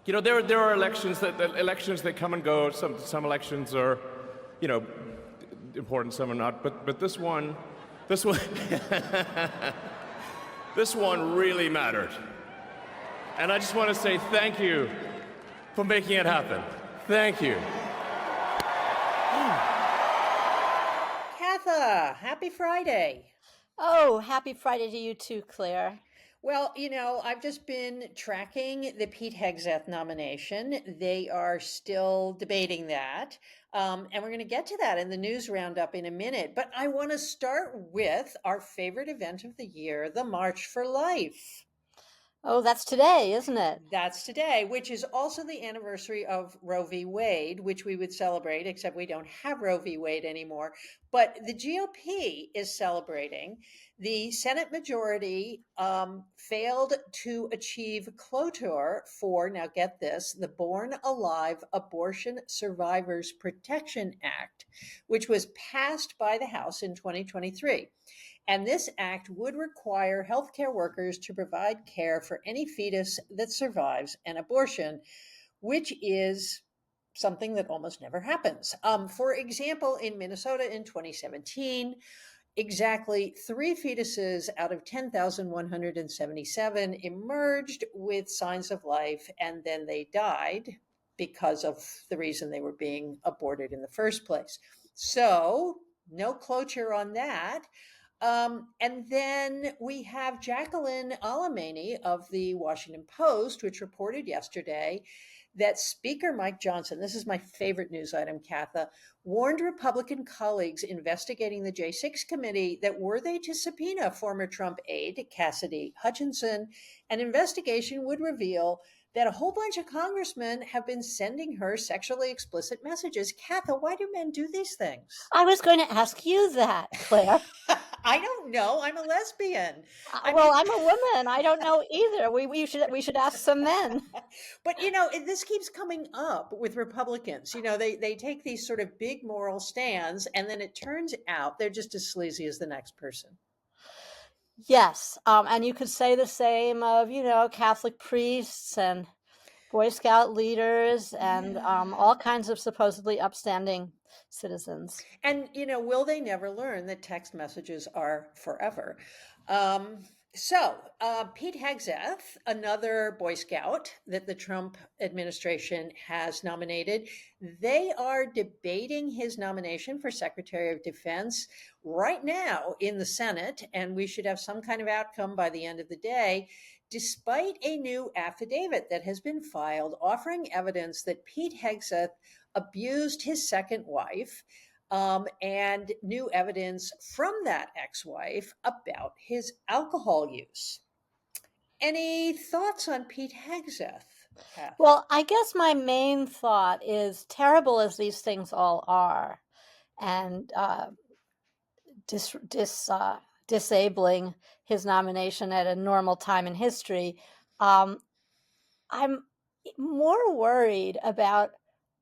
There are elections that come and go. Some elections are, important. Some are not. But this one, this one really mattered. And I just want to say thank you for making it happen. Thank you. Katha, happy Friday. Oh, happy Friday to you too, Claire. Well, I've just been tracking the Pete Hegseth nomination. They are still debating that. And we're going to get to that in the news roundup in a minute. But I want to start with our favorite event of the year, the March for Life. Oh, that's today, isn't it? That's today, which is also the anniversary of Roe v. Wade, which we would celebrate, except we don't have Roe v. Wade anymore. But the GOP is celebrating. The Senate majority failed to achieve cloture for, now get this, the Born Alive Abortion Survivors Protection Act, which was passed by the House in 2023. And this act would require healthcare workers to provide care for any fetus that survives an abortion, which is something that almost never happens. For example, in Minnesota in 2017, exactly 3 fetuses out of 10,177 emerged with signs of life, and then they died because of the reason they were being aborted in the first place. So, no cloture on that. And then we have Jacqueline Alamany of the Washington Post, which reported yesterday that Speaker Mike Johnson, this is my favorite news item, Katha, warned Republican colleagues investigating the J6 committee that were they to subpoena former Trump aide Cassidy Hutchinson, an investigation would reveal that a whole bunch of congressmen have been sending her sexually explicit messages. Katha, why do men do these things? I was going to ask you that, Claire. I don't know. I'm a lesbian. I'm a woman. I don't know either. We should ask some men. But this keeps coming up with Republicans. They take these sort of big moral stands, and then it turns out they're just as sleazy as the next person. Yes, and you could say the same of Catholic priests and Boy Scout leaders and all kinds of supposedly upstanding citizens. And will they never learn that text messages are forever? Pete Hegseth, another Boy Scout that the Trump administration has nominated, they are debating his nomination for Secretary of Defense right now in the Senate, and we should have some kind of outcome by the end of the day, despite a new affidavit that has been filed offering evidence that Pete Hegseth abused his second wife, and new evidence from that ex-wife about his alcohol use. Any thoughts on Pete Hegseth? Well, I guess my main thought is, terrible as these things all are, and disabling his nomination at a normal time in history, I'm more worried about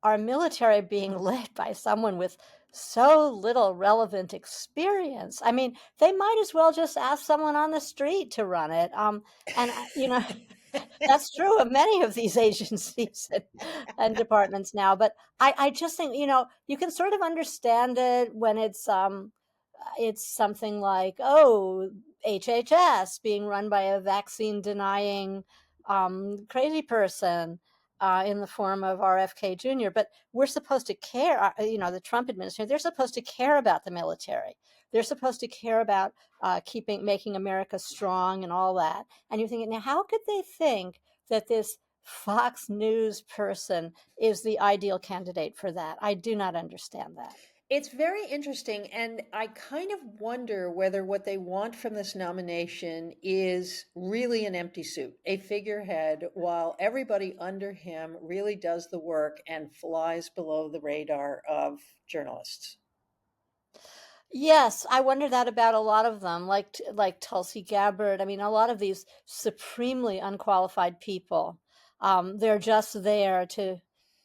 our military being led by someone with so little relevant experience. I mean, they might as well just ask someone on the street to run it. That's true of many of these agencies and departments now. But I just think, you can sort of understand it when it's something like, HHS being run by a vaccine denying crazy person in the form of RFK Jr. But we're supposed to care, the Trump administration, they're supposed to care about the military. They're supposed to care about making America strong and all that. And you're thinking, now, how could they think that this Fox News person is the ideal candidate for that? I do not understand that. It's very interesting, and I kind of wonder whether what they want from this nomination is really an empty suit, a figurehead, while everybody under him really does the work and flies below the radar of journalists. Yes, I wonder that about a lot of them, like Tulsi Gabbard. I mean, a lot of these supremely unqualified people, they're just there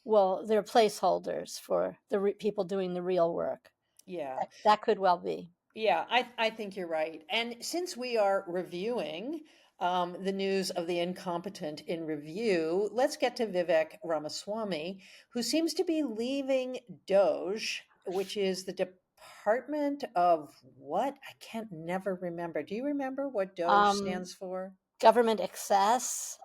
they're placeholders for the people doing the real work. Yeah. That could well be. Yeah, I think you're right. And since we are reviewing the news of the incompetent in review. Let's get to Vivek Ramaswamy, who seems to be leaving DOGE, which is the Department of what? I can't never remember. Do you remember what DOGE Um, stands for? Government excess.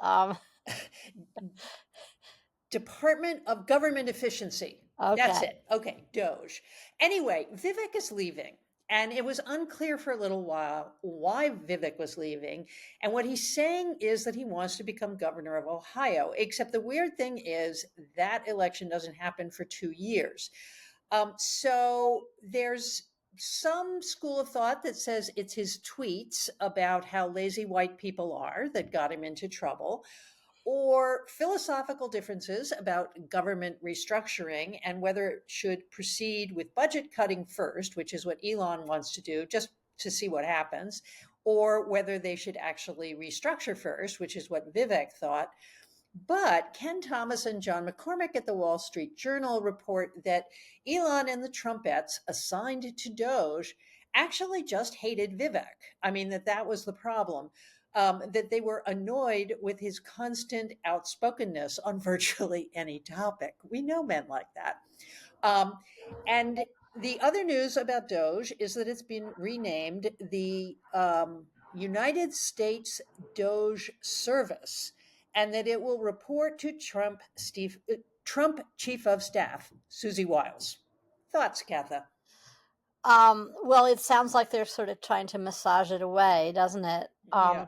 Department of Government Efficiency. That's Okay. it. Okay, DOGE. Anyway, Vivek is leaving. And it was unclear for a little while why Vivek was leaving. And what he's saying is that he wants to become governor of Ohio. Except the weird thing is that election doesn't happen for 2 years. So there's some school of thought that says it's his tweets about how lazy white people are that got him into trouble, or philosophical differences about government restructuring and whether it should proceed with budget cutting first, which is what Elon wants to do, just to see what happens, or whether they should actually restructure first, which is what Vivek thought. But Ken Thomas and John McCormick at the Wall Street Journal report that Elon and the Trumpettes assigned to DOGE actually just hated Vivek. I mean, that was the problem. That they were annoyed with his constant outspokenness on virtually any topic. We know men like that. Um, and the other news about Doge is that it's been renamed the United States Doge Service, and that it will report to Trump Chief of Staff Susie Wiles. Thoughts, Katha? Well, it sounds like they're sort of trying to massage it away, doesn't it? Yeah.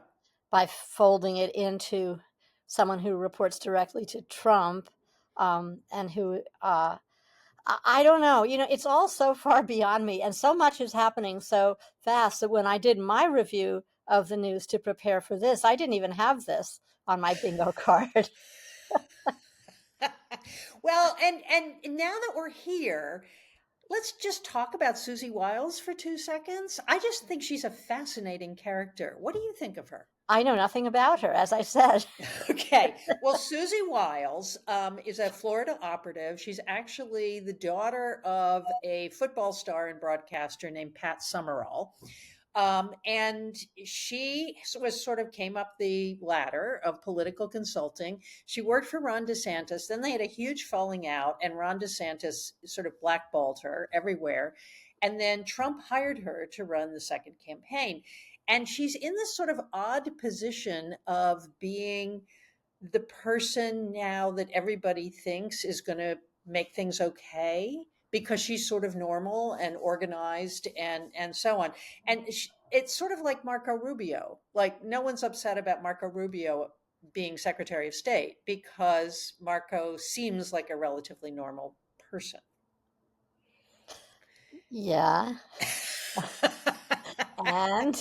By folding it into someone who reports directly to Trump, and who I don't know. It's all so far beyond me, and so much is happening so fast that when I did my review of the news to prepare for this, I didn't even have this on my bingo card. Well, and now that we're here, let's just talk about Susie Wiles for 2 seconds. I just think she's a fascinating character. What do you think of her? I know nothing about her, as I said. Okay. Well, Susie Wiles is a Florida operative. She's actually the daughter of a football star and broadcaster named Pat Summerall. And she was sort of came up the ladder of political consulting. She worked for Ron DeSantis. Then they had a huge falling out, and Ron DeSantis sort of blackballed her everywhere. And then Trump hired her to run the second campaign. And she's in this sort of odd position of being the person now that everybody thinks is going to make things okay because she's sort of normal and organized and so on. And it's sort of like Marco Rubio. Like no one's upset about Marco Rubio being Secretary of State because Marco seems like a relatively normal person. Yeah. And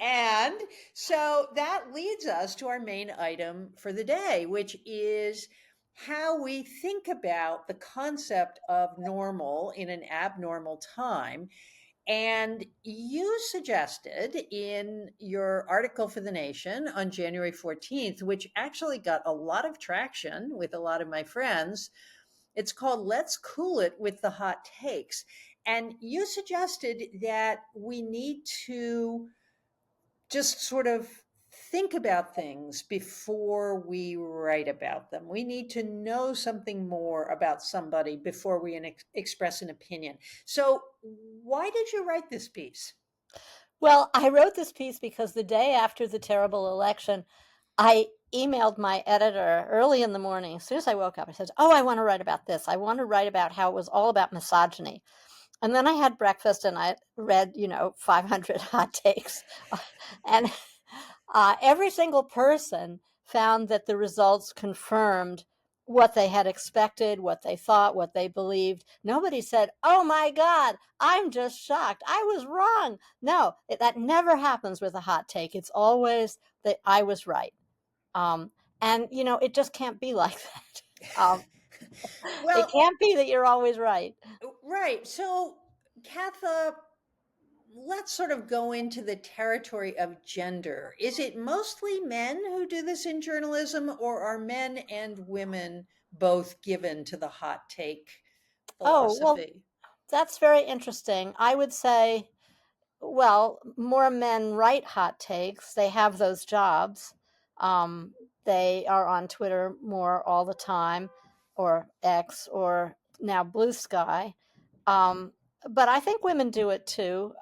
And so that leads us to our main item for the day, which is how we think about the concept of normal in an abnormal time. And you suggested in your article for The Nation on January 14th, which actually got a lot of traction with a lot of my friends. It's called Let's Cool It with the Hot Takes. And you suggested that we need to just sort of think about things before we write about them. We need to know something more about somebody before we express an opinion. So, why did you write this piece? well, I wrote this piece because the day after the terrible election, I emailed my editor early in the morning. As soon as I woke up, I said, "Oh, I want to write about this. I want to write about how it was all about misogyny." And then I had breakfast and I read, 500 hot takes. And every single person found that the results confirmed what they had expected, what they thought, what they believed. Nobody said, "Oh my God, I'm just shocked. I was wrong." No, that never happens with a hot take. It's always that I was right. Um, and, it just can't be like that. It Well, can't be that you're always right. right. So, Katha, let's sort of go into the territory of gender. Is it mostly men who do this in journalism, or are men and women both given to the hot take Oh, well, philosophy? that's very interesting. I would say Well, more men write hot takes. They have those jobs. Um, they are on Twitter more all the time, or X, or now Blue Sky. Um, but I think women do it too.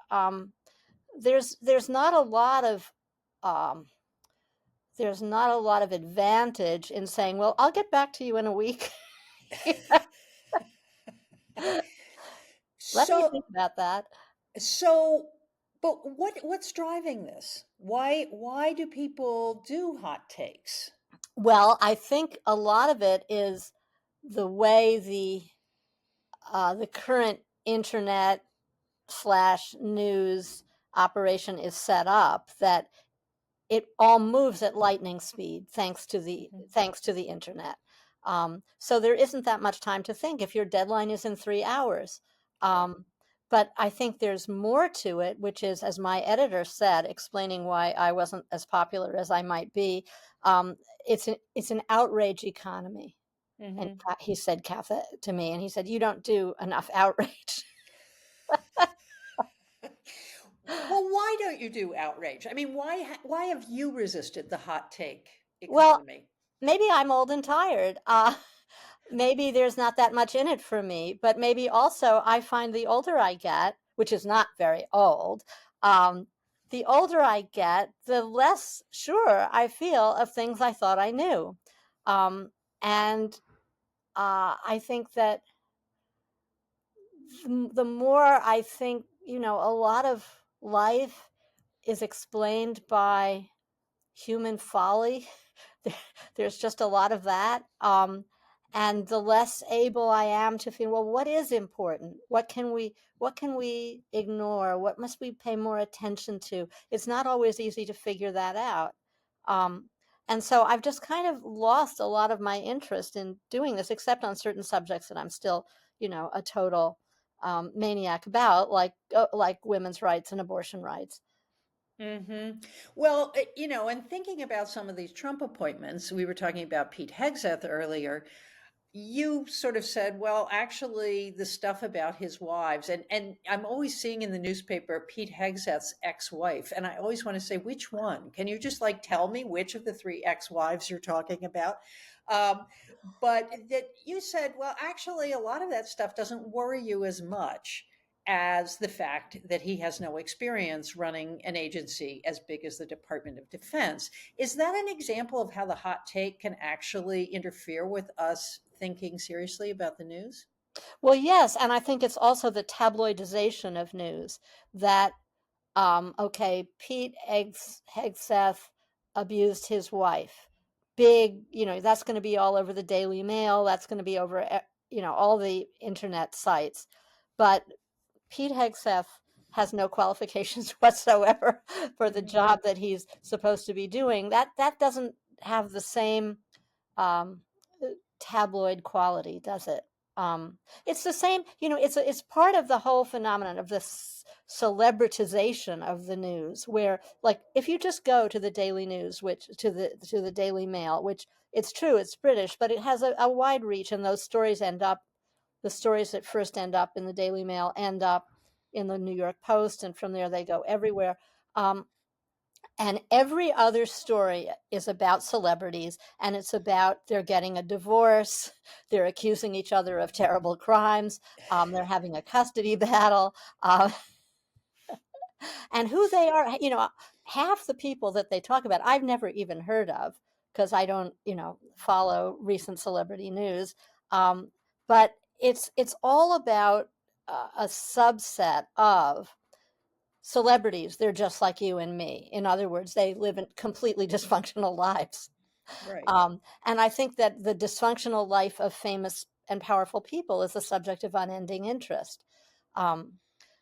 There's not a lot of um, there's not a lot of advantage in saying, "Well, I'll get back to you in a week." Let me So think about that. so but what's driving this? Why do people do hot takes? Well, I think a lot of it is the way the current internet slash news operation is set up, that it all moves at lightning speed Mhm. thanks to the internet. So there isn't that much time to think if your deadline is in 3 hours. Right. Um, but I think there's more to it, which is, as my editor said, explaining why I wasn't as popular as I might be. Um, it's an outrage economy, and Hmm. he said, Katha, to me, and he said, "You don't do enough outrage." Well, why don't you do outrage? I mean, why have you resisted the hot take Well, economy? maybe I'm old and tired. Maybe there's not that much in it for me, but maybe also I find the older I get, which is not very old, um, the older I get, the less sure I feel of things I thought I knew. Um, and I think that the more I think, a lot of life is explained by human folly. There's just a lot of that. And the less able I am to feel, well, what is important? What can we ignore? What must we pay more attention to? It's not always easy to figure that out. Um, and so I've just kind of lost a lot of my interest in doing this, except on certain subjects that I'm still, a total maniac about, like women's rights and abortion rights. Hmm. Well, and thinking about some of these Trump appointments, we were talking about Pete Hegseth earlier. You sort of said, well, actually, the stuff about his wives, and I'm always seeing in the newspaper Pete Hegseth's ex-wife, and I always want to say, which one? Can you just like tell me which of the three ex-wives you're talking about? Um, but that you said, well, actually, a lot of that stuff doesn't worry you as much as the fact that he has no experience running an agency as big as the Department of Defense. Is that an example of how the hot take can actually interfere with us thinking seriously about the news? Well, yes, and I think it's also the tabloidization of news that, okay, Hegseth abused his wife. Big, that's going to be all over the Daily Mail. That's going to be over, all the internet sites. But Pete Hegseth has no qualifications whatsoever for the Mhm. job that he's supposed to be doing. That doesn't have the same um, tabloid quality, does it? It's the same, it's part of the whole phenomenon of this celebritization of the news, where, like, if you just go to the Daily News, which to the Daily Mail, which, it's true, it's British, but it has a wide reach, and the stories that first end up in the Daily Mail end up in the New York Post, and from there they go everywhere. Um, and every other story is about celebrities, and it's about they're getting a divorce, they're accusing each other of terrible crimes, they're having a custody battle, uh, and who they are. Half the people that they talk about, I've never even heard of, because I don't, follow recent celebrity news. Um, but it's all about a subset of celebrities. They're just like you and me. In other words, they live in completely dysfunctional lives. Right. And I think that the dysfunctional life of famous and powerful people is the subject of unending interest. Um,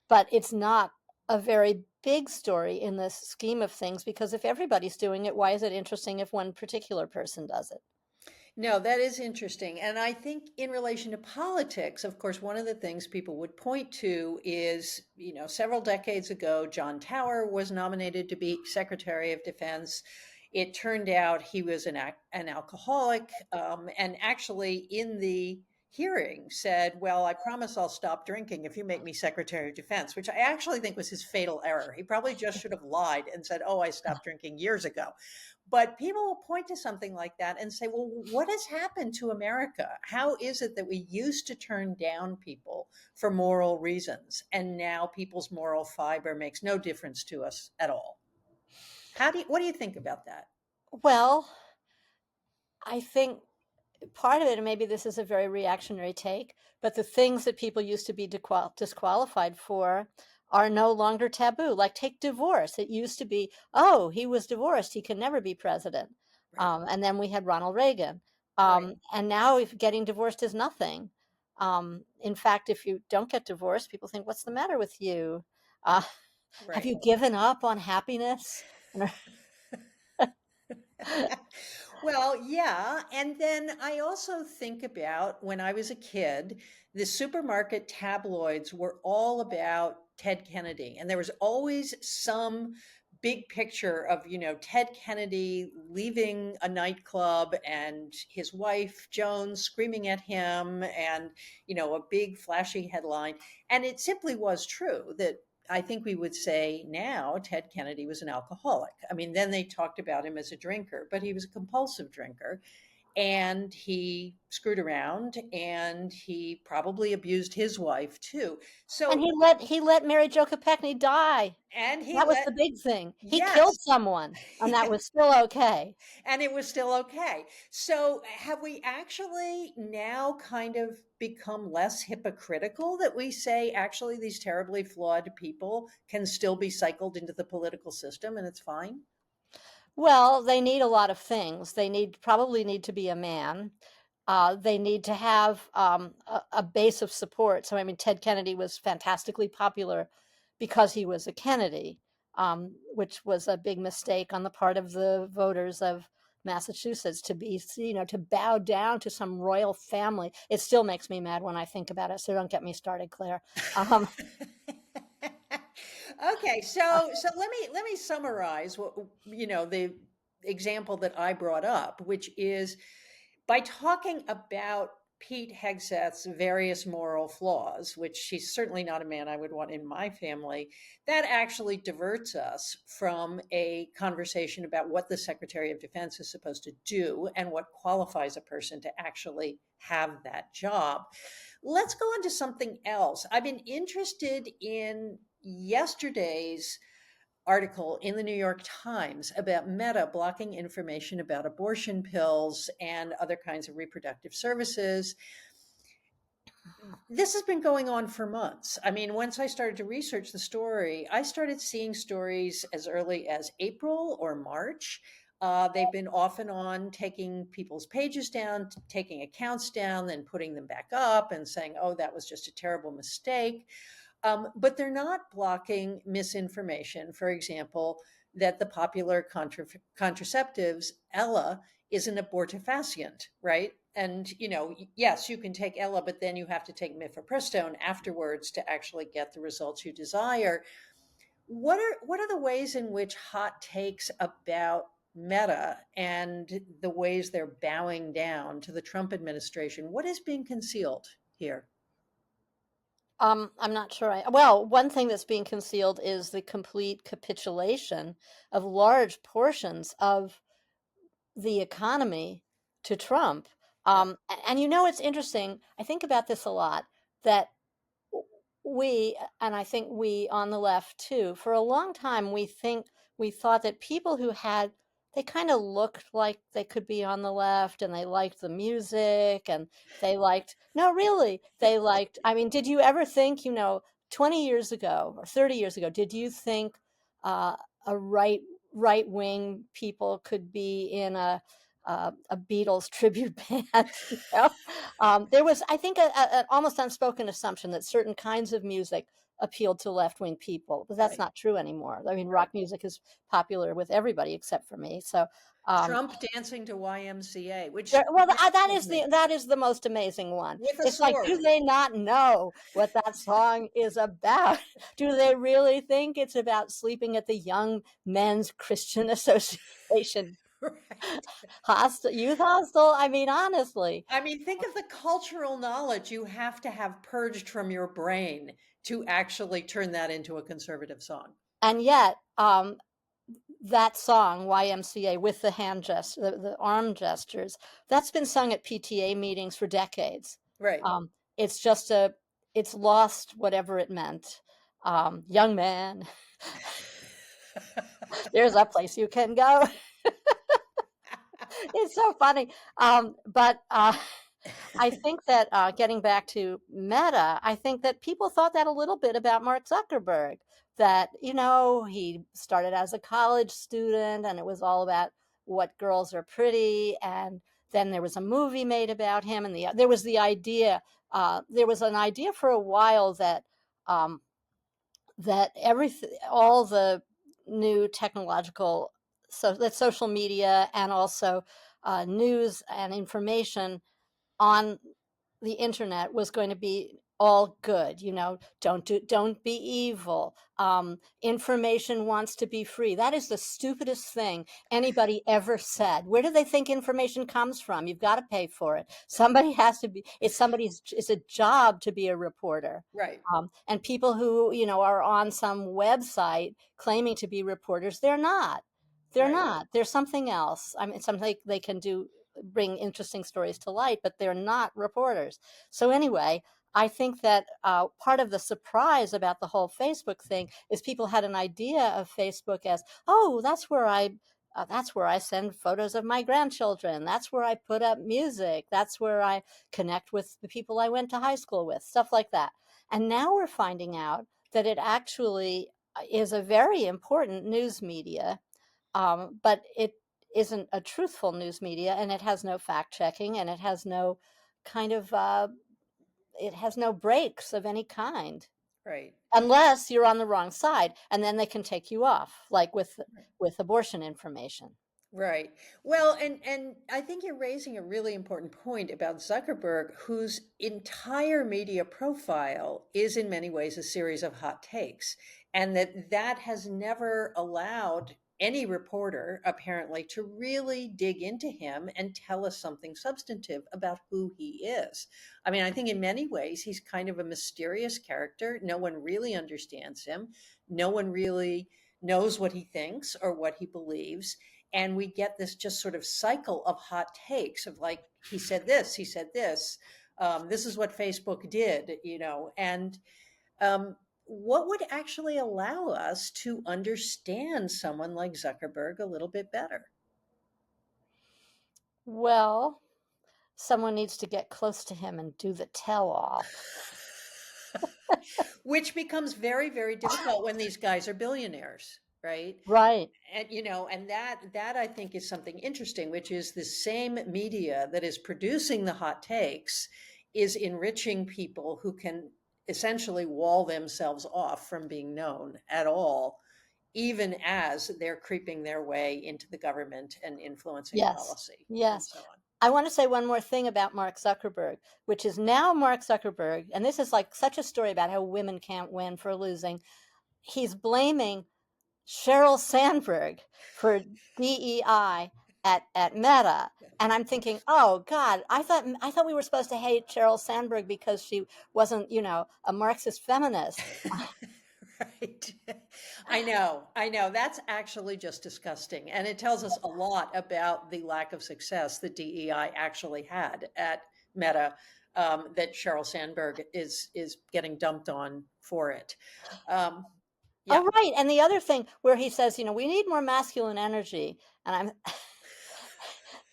but it's not a very big story in the scheme of things, because if everybody's doing it, why is it interesting if one particular person does it? No, that is interesting. And I think in relation to politics, of course, one of the things people would point to is, several decades ago, John Tower was nominated to be Secretary of Defense. It turned out he was an alcoholic. And actually, hearing said, well, I promise I'll stop drinking if you make me Secretary of Defense, which I actually think was his fatal error. He probably just should have lied and said, oh, I stopped drinking years ago. But people will point to something like that and say, well, what has happened to America? How is it that we used to turn down people for moral reasons, and now people's moral fiber makes no difference to us at all? What do you think about that? Well, I think part of it, and maybe this is a very reactionary take, but the things that people used to be disqualified for are no longer taboo. Like take divorce. It used to be, oh, he was divorced, he can never be president. Right. And then we had Ronald Reagan. Right. And now if getting divorced is nothing. In fact, if you don't get divorced, people think, what's the matter with you? Have Right. you given up on happiness? Well, yeah. And then I also think about when I was a kid, the supermarket tabloids were all about Ted Kennedy. And there was always some big picture of, Ted Kennedy leaving a nightclub and his wife, Joan, screaming at him, and, a big flashy headline. And it simply was true that I think we would say now Ted Kennedy was an alcoholic. I mean, then they talked about him as a drinker, but he was a compulsive drinker, and he screwed around, and he probably abused his wife too. And So, he let Mary Jo Kopechne die. and he That was let, the big thing. He killed yes, someone, and that was still okay. and it was still okay. So, have we actually now kind of become less hypocritical that we say actually these terribly flawed people can still be cycled into the political system and it's fine? Well, they need a lot of things. They probably need to be a man. They need to have a base of support. So, I mean, Ted Kennedy was fantastically popular because he was a Kennedy, which was a big mistake on the part of the voters of Massachusetts to bow down to some royal family. It still makes me mad when I think about it. So don't get me started, Claire. Um, Okay, so let me summarize what the example that I brought up, which is by talking about Pete Hegseth's various moral flaws, which he's certainly not a man I would want in my family, that actually diverts us from a conversation about what the Secretary of Defense is supposed to do and what qualifies a person to actually have that job. Let's go on to something else. I've been interested in yesterday's article in the New York Times about Meta blocking information about abortion pills and other kinds of reproductive services. This has been going on for months. I mean, once I started to research the story, I started seeing stories as early as April or March. They've been off and on taking people's pages down, taking accounts down, then putting them back up and saying, oh, that was just a terrible mistake. But they're not blocking misinformation. For example, that the popular contraceptives, Ella, is an abortifacient, right? And, yes, you can take Ella, but then you have to take mifepristone afterwards to actually get the results you desire. What are the ways in which hot takes about Meta and the ways they're bowing down to the Trump administration? What is being concealed here? I'm not sure. Well, one thing that's being concealed is the complete capitulation of large portions of the economy to Trump. Yeah, And it's interesting. I think about this a lot that and I think we on the left too, for a long time, we thought that people they kind of looked like they could be on the left and they liked the music and no, really, I mean, did you ever think, 20 years ago or 30 years ago, did you think a right wing people could be in a Beatles tribute band? There was, I think, an almost unspoken assumption that certain kinds of music appealed to left-wing people, but that's right, not true anymore. I mean, right. rock music is popular with everybody except for me. So, um, Trump dancing to YMCA, which well, baffles me, that is the most amazing one. with a It's like, do sword. they not know what that song is about? Do they really think it's about sleeping at the Young Men's Christian Association Right. Hostile, youth hostel. I mean, honestly. I mean, think of the cultural knowledge you have to have purged from your brain to actually turn that into a conservative song. And yet, that song YMCA with the hand gesture, the arm gestures, that's been sung at PTA meetings for decades. Right. It's just it's lost whatever it meant. Young man, there's a place you can go. It's so funny. But I think that getting back to Meta, I think that people thought that a little bit about Mark Zuckerberg, that, he started as a college student and it was all about what girls are pretty. And then there was a movie made about him. And there was the idea, there was an idea for a while that, that all the new technological, so that social media and also news and information on the internet was going to be all good. Don't be evil. Information wants to be free. That is the stupidest thing anybody ever said. Where do they think information comes from? You've got to pay for it. Somebody has to be, it's a job to be a reporter. Right. And people who, are on some website claiming to be reporters, they're not. They're Right. not. They're something else. I mean, something they can do, bring interesting stories to light, but they're not reporters. So anyway, I think that part of the surprise about the whole Facebook thing is people had an idea of Facebook as, oh, that's where I send photos of my grandchildren. That's where I put up music. That's where I connect with the people I went to high school with, stuff like that. And now we're finding out that it actually is a very important news media, but it isn't a truthful news media, and it has no fact checking, and it has no kind of it has no breaks of any kind, Right. unless you're on the wrong side, and then they can take you off, like with abortion information. Right. Well, and I think you're raising a really important point about Zuckerberg, whose entire media profile is in many ways a series of hot takes, and that has never allowed any reporter apparently to really dig into him and tell us something substantive about who he is. I mean, I think in many ways he's kind of a mysterious character. No one really understands him. No one really knows what he thinks or what he believes, and we get this just sort of cycle of hot takes of like, he said this, this is what Facebook did, and what would actually allow us to understand someone like Zuckerberg a little bit better? Well, someone needs to get close to him and do the tell-all. Which becomes very, very difficult when these guys are billionaires, right? Right. And and that I think is something interesting, which is the same media that is producing the hot takes is enriching people who can essentially wall themselves off from being known at all, even as they're creeping their way into the government and influencing Yes. policy and Yes. so on. I want to say one more thing about Mark Zuckerberg, which is now Mark Zuckerberg, and this is like such a story about how women can't win for losing. He's blaming Sheryl Sandberg for DEI at Meta. And I'm thinking, oh God, I thought we were supposed to hate Sheryl Sandberg because she wasn't, a Marxist feminist. Right. I know. That's actually just disgusting. And it tells us a lot about the lack of success that DEI actually had at Meta, that Sheryl Sandberg is getting dumped on for it. Um, yeah. Oh, right. And the other thing where he says, we need more masculine energy. And I'm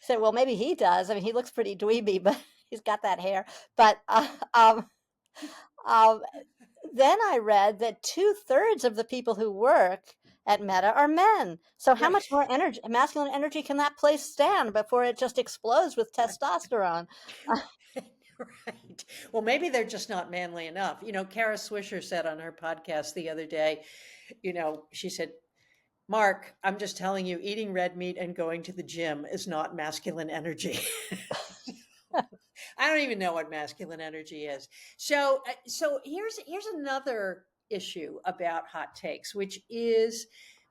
said, well, maybe he does. I mean, he looks pretty dweeby, but he's got that hair. But um, then I read that 2/3 of the people who work at Meta are men. So how Right. much more energy, masculine energy, can that place stand before it just explodes with testosterone? Right. Well, maybe they're just not manly enough. Kara Swisher said on her podcast the other day, she said, Mark, I'm just telling you, eating red meat and going to the gym is not masculine energy. I don't even know what masculine energy is. So here's another issue about hot takes, which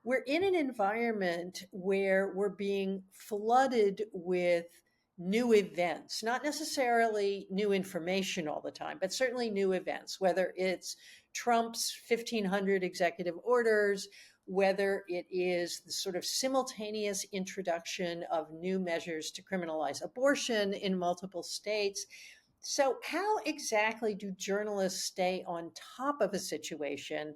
we're in an environment where we're being flooded with new events, not necessarily new information all the time, but certainly new events, whether it's Trump's 1,500 executive orders, whether it is the sort of simultaneous introduction of new measures to criminalize abortion in multiple states. So, how exactly do journalists stay on top of a situation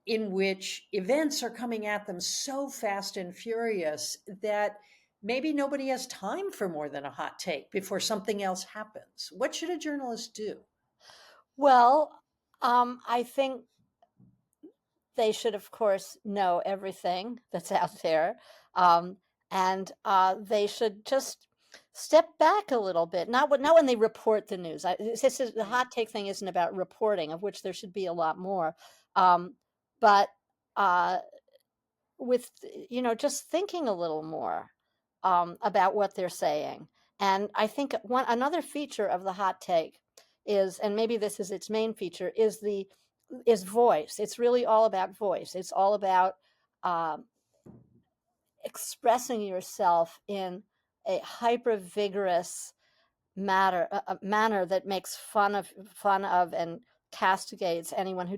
in which events are coming at them so fast and furious that maybe nobody has time for more than a hot take before something else happens? What should a journalist do? Well, I think they should, of course, know everything that's out there. Um, and they should just step back a little bit. Not when they report the news. The Right. hot take thing isn't about reporting, of which there should be a lot more. Um, but uh, with, just thinking a little more about what they're saying. And I think another feature of the hot take is, and maybe this is its main feature, is voice. It's really all about voice. It's all about um, expressing yourself in a hyper vigorous manner that makes fun of and castigates anyone who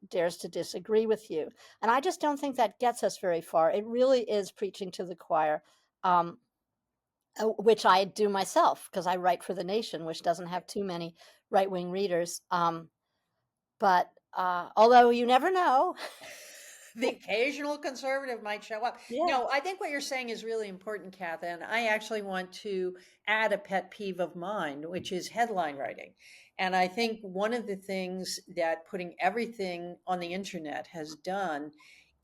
dares to disagree with you. And I just don't think that gets us very far. It really is preaching to the choir. Um, which I do myself because I write for The Nation, which doesn't have too many right-wing readers. But although you never know. The occasional conservative might show up. Yeah. No, I think what you're saying is really important, Katha. And I actually want to add a pet peeve of mine, which is headline writing. And I think one of the things that putting everything on the internet has done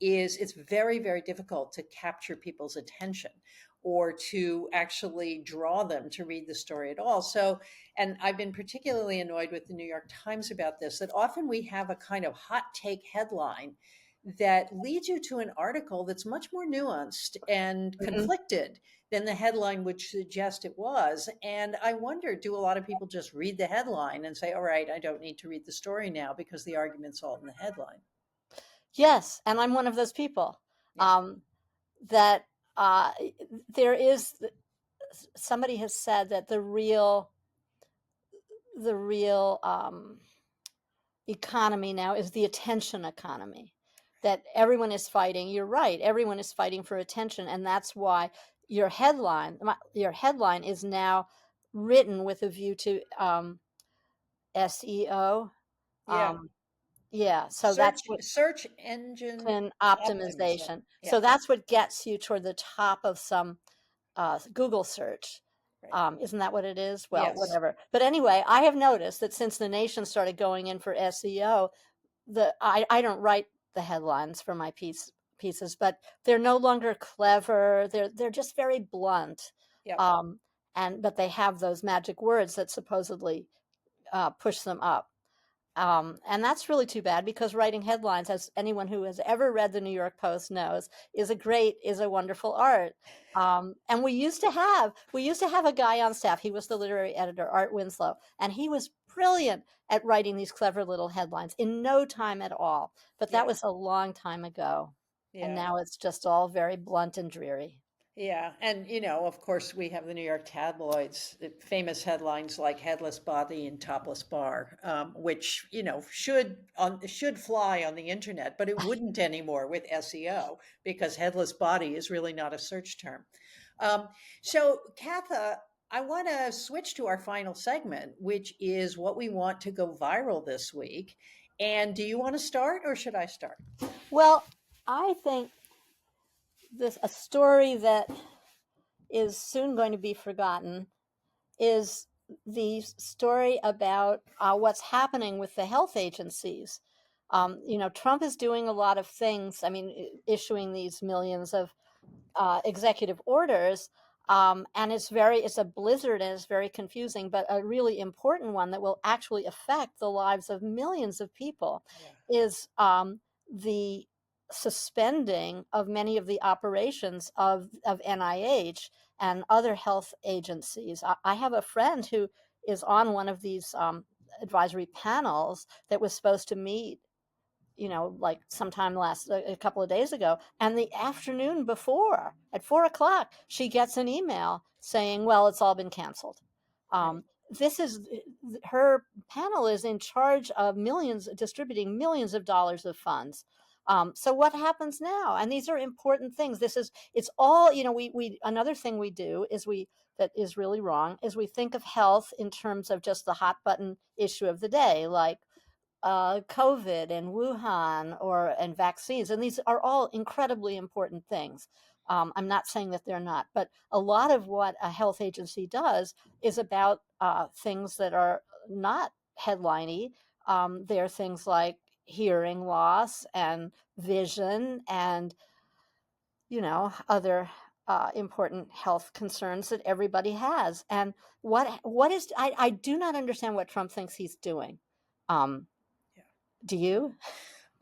is it's very, very difficult to capture people's attention or to actually draw them to read the story at all. So, and I've been particularly annoyed with the New York Times about this, that often we have a kind of hot take headline that leads you to an article that's much more nuanced and Mhm. conflicted than the headline would suggest it was. And I wonder, do a lot of people just read the headline and say, all right, I don't need to read the story now because the argument's all in the headline? Yes, and I'm one of those people. Yeah. Um, that uh, there is somebody has said that the real economy now is the attention economy. That everyone is fighting. You're right. Everyone is fighting for attention, and that's why your headline is now written with a view to SEO. Yeah. Um, yeah, so Search that's what search engine and optimism. optimization. Yeah. So that's what gets you toward the top of some Google search. Right. Isn't that what it is? Well, Yes. whatever. But anyway, I have noticed that since the nation started going in for SEO, I don't write the headlines for my pieces, but they're no longer clever. They're just very blunt. Yeah. Um, but they have those magic words that supposedly push them up. And that's really too bad because writing headlines, as anyone who has ever read the New York Post knows, is a wonderful art. And we used to have a guy on staff. He was the literary editor, Art Winslow, and he was brilliant at writing these clever little headlines in no time at all. But that Yeah. was a long time ago, and Yeah. now it's just all very blunt and dreary. Yeah, and of course, we have the New York tabloids, famous headlines like "headless body and topless bar," which should fly on the internet, but it wouldn't anymore with SEO because headless body is really not a search term. Um, so, Katha, I want to switch to our final segment, which is what we want to go viral this week. And do you want to start, or should I start? Well, I think a story that is soon going to be forgotten is the story about what's happening with the health agencies. Trump is doing a lot of things. I mean, issuing these millions of executive orders, and it's a blizzard and it's very confusing, but a really important one that will actually affect the lives of millions of people Yeah. is the suspending of many of the operations of NIH and other health agencies. I have a friend who is on one of these advisory panels that was supposed to meet like sometime a couple of days ago, and the afternoon before at 4 o'clock, she gets an email saying, well, it's all been canceled. Right. This is her panel is in charge of distributing millions of dollars of funds. So what happens now? And these are important things. It's all, we another thing we do that is really wrong is we think of health in terms of just the hot button issue of the day, like COVID and Wuhan and vaccines, and these are all incredibly important things. I'm not saying that they're not, but a lot of what a health agency does is about things that are not headliney. They're things like hearing loss and vision and other important health concerns that everybody has. And what is I do not understand what Trump thinks he's doing. Um, do you?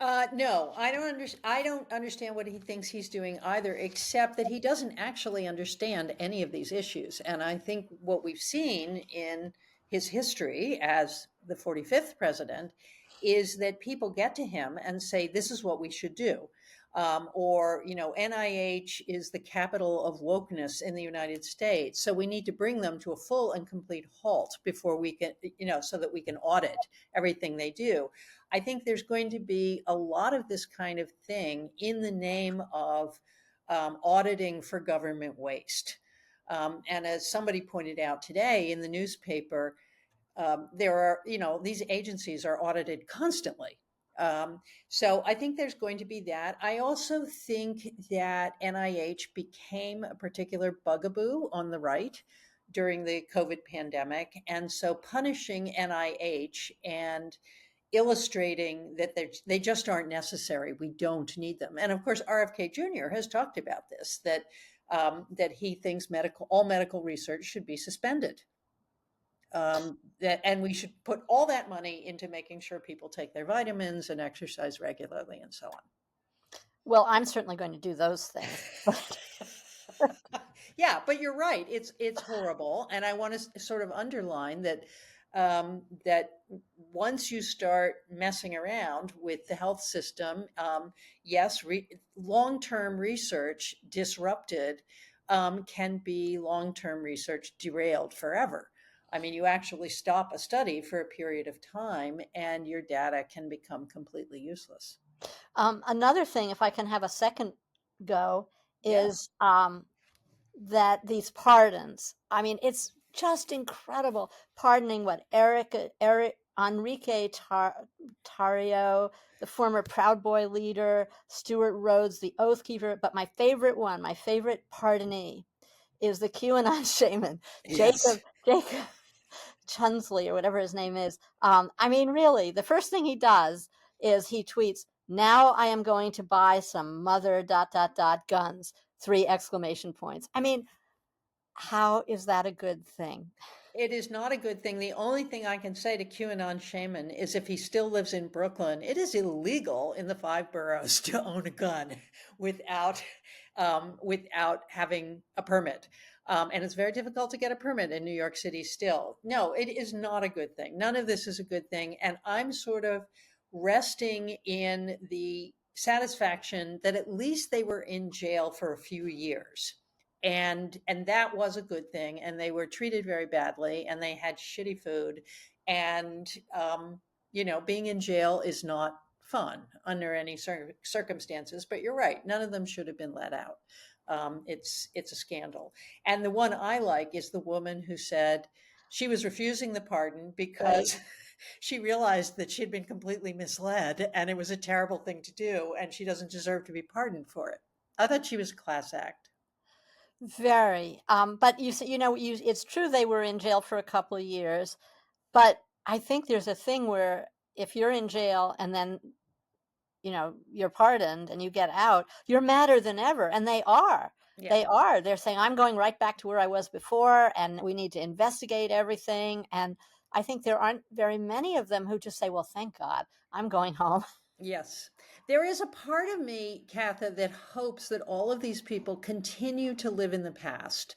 No, I don't understand what he thinks he's doing either, except that he doesn't actually understand any of these issues. And I think what we've seen in his history as the 45th president is that people get to him and say, this is what we should do. NIH is the capital of wokeness in the United States. So we need to bring them to a full and complete halt before we can, so that we can audit everything they do. I think there's going to be a lot of this kind of thing in the name of auditing for government waste. And as somebody pointed out today in the newspaper, there are, these agencies are audited constantly. So I think there's going to be that. I also think that NIH became a particular bugaboo on the right during the COVID pandemic. And so punishing NIH and illustrating that they just aren't necessary. We don't need them. And of course, RFK Jr. has talked about this, that he thinks all medical research should be suspended. And we should put all that money into making sure people take their vitamins and exercise regularly and so on. Well, I'm certainly going to do those things. Yeah, but you're right. It's horrible, and I want to sort of underline that that once you start messing around with the health system, yes, long-term research disrupted can be long-term research derailed forever. I mean, you actually stop a study for a period of time, and your data can become completely useless. Another thing, if I can have a second go, Yeah. is that these pardons. I mean, it's just incredible. Pardoning Enrique Tarrio, the former Proud Boy leader, Stuart Rhodes, the Oath Keeper. But my favorite pardonee, is the QAnon shaman, Yes. Jacob Chunsley, or whatever his name is. I mean, really, the first thing he does is he tweets, "Now I am going to buy some mother ... guns, 3 exclamation points." I mean, how is that a good thing? It is not a good thing. The only thing I can say to QAnon shaman is if he still lives in Brooklyn, it is illegal in the 5 boroughs to own a gun without without having a permit. And it's very difficult to get a permit in New York City still. No, it is not a good thing. None of this is a good thing. And I'm sort of resting in the satisfaction that at least they were in jail for a few years. And that was a good thing. And they were treated very badly and they had shitty food. And, being in jail is not fun under any circumstances, but you're right. None of them should have been let out. It's a scandal. And the one I like is the woman who said she was refusing the pardon because Right. she realized that she had been completely misled and it was a terrible thing to do and she doesn't deserve to be pardoned for it. I thought she was a class act. Very. But it's true they were in jail for a couple of years, but I think there's a thing where if you're in jail and then you're pardoned and you get out, you're madder than ever. And they are. Yeah. They are. They're saying, I'm going right back to where I was before, and we need to investigate everything. And I think there aren't very many of them who just say, well, thank God, I'm going home. Yes. There is a part of me, Katha, that hopes that all of these people continue to live in the past.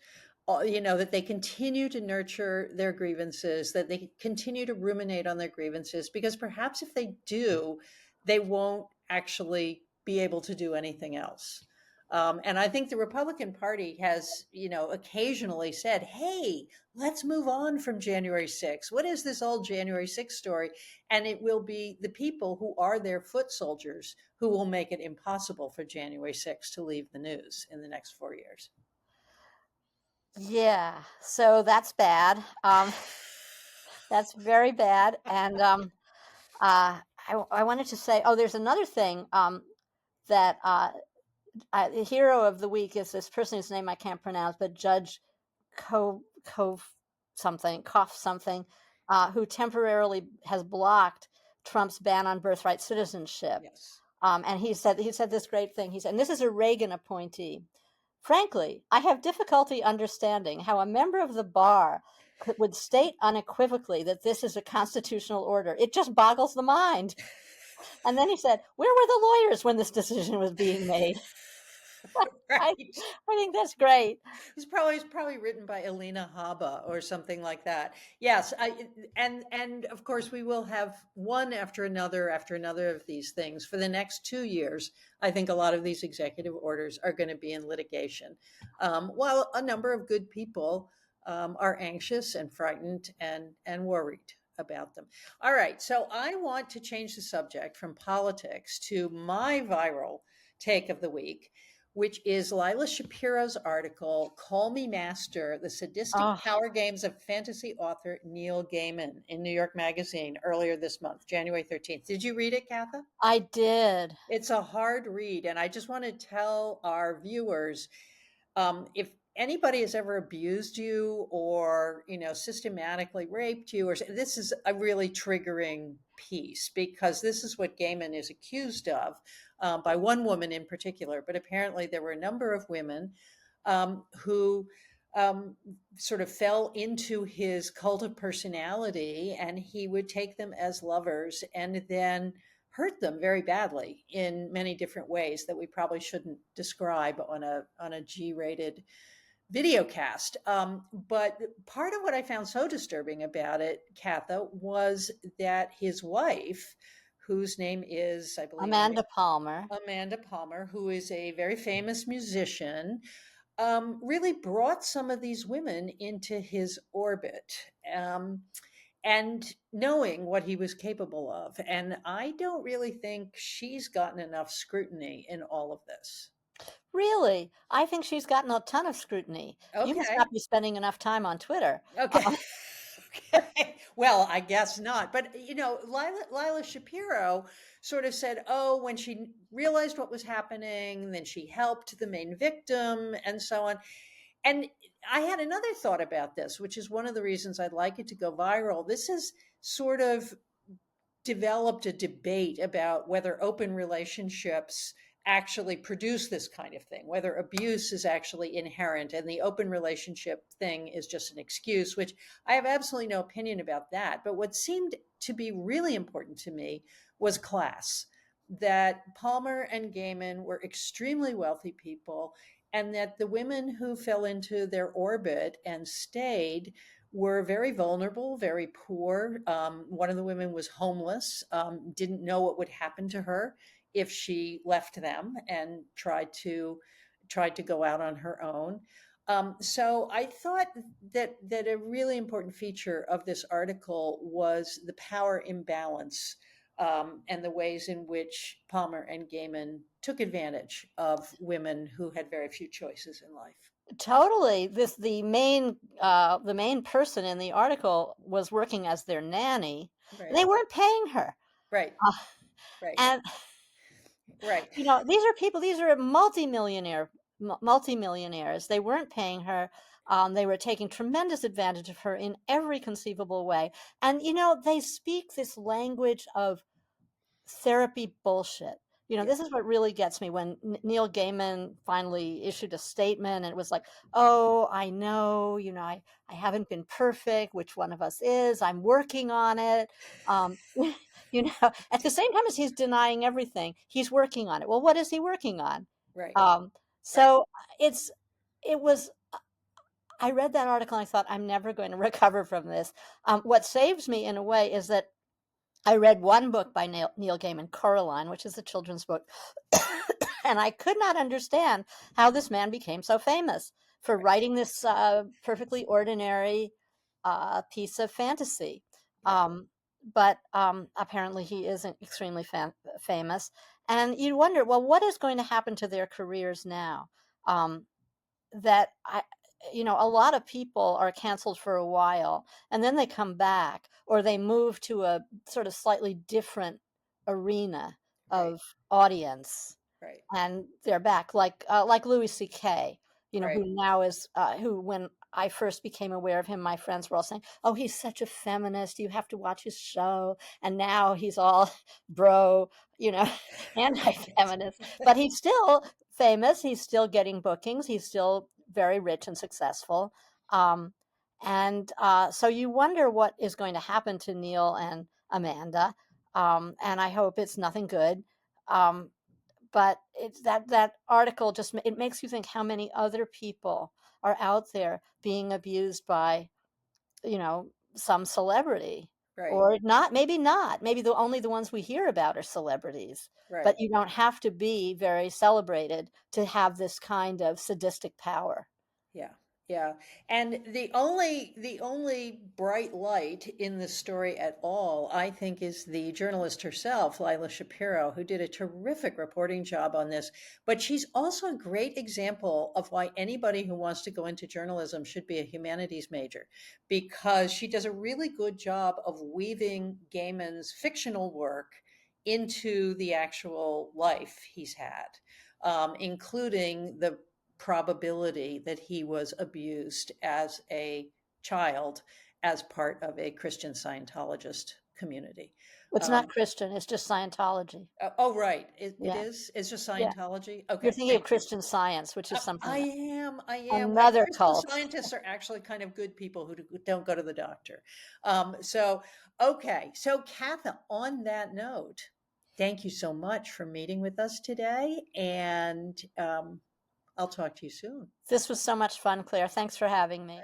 That they continue to nurture their grievances, that they continue to ruminate on their grievances, because perhaps if they do, they won't actually be able to do anything else. And I think the Republican Party has, occasionally said, hey, let's move on from January 6th. What is this old January 6th story? And it will be the people who are their foot soldiers who will make it impossible for January 6th to leave the news in the next 4 years. Yeah, so that's bad. That's very bad. And I wanted to say, there's another thing that the hero of the week is this person whose name I can't pronounce, but Judge Cough something, who temporarily has blocked Trump's ban on birthright citizenship. Yes. And he said this great thing. He said, and this is a Reagan appointee. Frankly, I have difficulty understanding how a member of the bar would state unequivocally that this is a constitutional order. It just boggles the mind. And then he said, where were the lawyers when this decision was being made? Right. I think that's great. It's probably written by Alina Habba or something like that. Yes, and of course we will have one after another of these things for the next 2 years. I think a lot of these executive orders are going to be in litigation, while a number of good people are anxious and frightened and worried about them. All right, so I want to change the subject from politics to my viral take of the week, which is Lila Shapiro's article, Call Me Master, the sadistic power games of fantasy author Neil Gaiman in New York Magazine earlier this month, January 13th. Did you read it, Katha? I did. It's a hard read. And I just want to tell our viewers, if anybody has ever abused you or, systematically raped you, this is a really triggering piece, because this is what Gaiman is accused of, by one woman in particular. But apparently there were a number of women who sort of fell into his cult of personality, and he would take them as lovers and then hurt them very badly in many different ways that we probably shouldn't describe on a G-rated video cast. But part of what I found so disturbing about it, Katha, was that his wife, whose name is, I believe, Amanda Palmer, who is a very famous musician, really brought some of these women into his orbit. And knowing what he was capable of. And I don't really think she's gotten enough scrutiny in all of this. Really? I think she's gotten a ton of scrutiny. You must Okay. not be spending enough time on Twitter. Okay. Okay. Well, I guess not. But, Lila Shapiro sort of said, when she realized what was happening, then she helped the main victim and so on. And I had another thought about this, which is one of the reasons I'd like it to go viral. This has sort of developed a debate about whether open relationships actually produce this kind of thing, whether abuse is actually inherent and the open relationship thing is just an excuse, which I have absolutely no opinion about that. But what seemed to be really important to me was class, that Palmer and Gaiman were extremely wealthy people, and that the women who fell into their orbit and stayed were very vulnerable, very poor. One of the women was homeless, didn't know what would happen to her if she left them and tried to go out on her own. So I thought that a really important feature of this article was the power imbalance, and the ways in which Palmer and Gaiman took advantage of women who had very few choices in life. Totally. The main person in the article was working as their nanny. Right. And they weren't paying her. Right. Right. And right. these are multimillionaires. They weren't paying her. They were taking tremendous advantage of her in every conceivable way. And they speak this language of therapy bullshit. This is what really gets me when Neil Gaiman finally issued a statement, and it was like, I know, I haven't been perfect. Which one of us is? I'm working on it. At the same time as he's denying everything, he's working on it. Well, what is he working on? Right. So I read that article and I thought, I'm never going to recover from this. What saves me in a way is that I read one book by Neil Gaiman, Coraline, which is a children's book, and I could not understand how this man became so famous for writing this perfectly ordinary piece of fantasy. Yeah. But apparently he isn't extremely famous. And you wonder, well, what is going to happen to their careers now? That a lot of people are canceled for a while and then they come back, or they move to a sort of slightly different arena Right. of audience, Right. and they're back, like Louis C.K., Right. who now is who, when I first became aware of him, my friends were all saying, "Oh, he's such a feminist. You have to watch his show." And now he's all bro, anti-feminist. But he's still famous. He's still getting bookings. He's still very rich and successful. And so you wonder what is going to happen to Neil and Amanda. And I hope it's nothing good. But it's that article just it makes you think how many other people are out there being abused by some celebrity, Right. or not. Maybe only the ones we hear about are celebrities, Right. but you don't have to be very celebrated to have this kind of sadistic power. Yeah. Yeah. And the only bright light in the story at all, I think, is the journalist herself, Lila Shapiro, who did a terrific reporting job on this. But she's also a great example of why anybody who wants to go into journalism should be a humanities major, because she does a really good job of weaving Gaiman's fictional work into the actual life he's had, including the probability that he was abused as a child as part of a Christian Scientologist community. It's not Um, Christian, it's just Scientology. oh, right. It Yeah, is? It's just yeah. Scientology? You're Okay, thinking of thank you. Christian Science, which is I something, am. I am. another Christian cult. scientists are actually kind of good people who don't go to the doctor. So, okay. So, Katha, on that note, thank you so much for meeting with us today. And I'll talk to you soon. This was so much fun, Claire. Thanks for having me.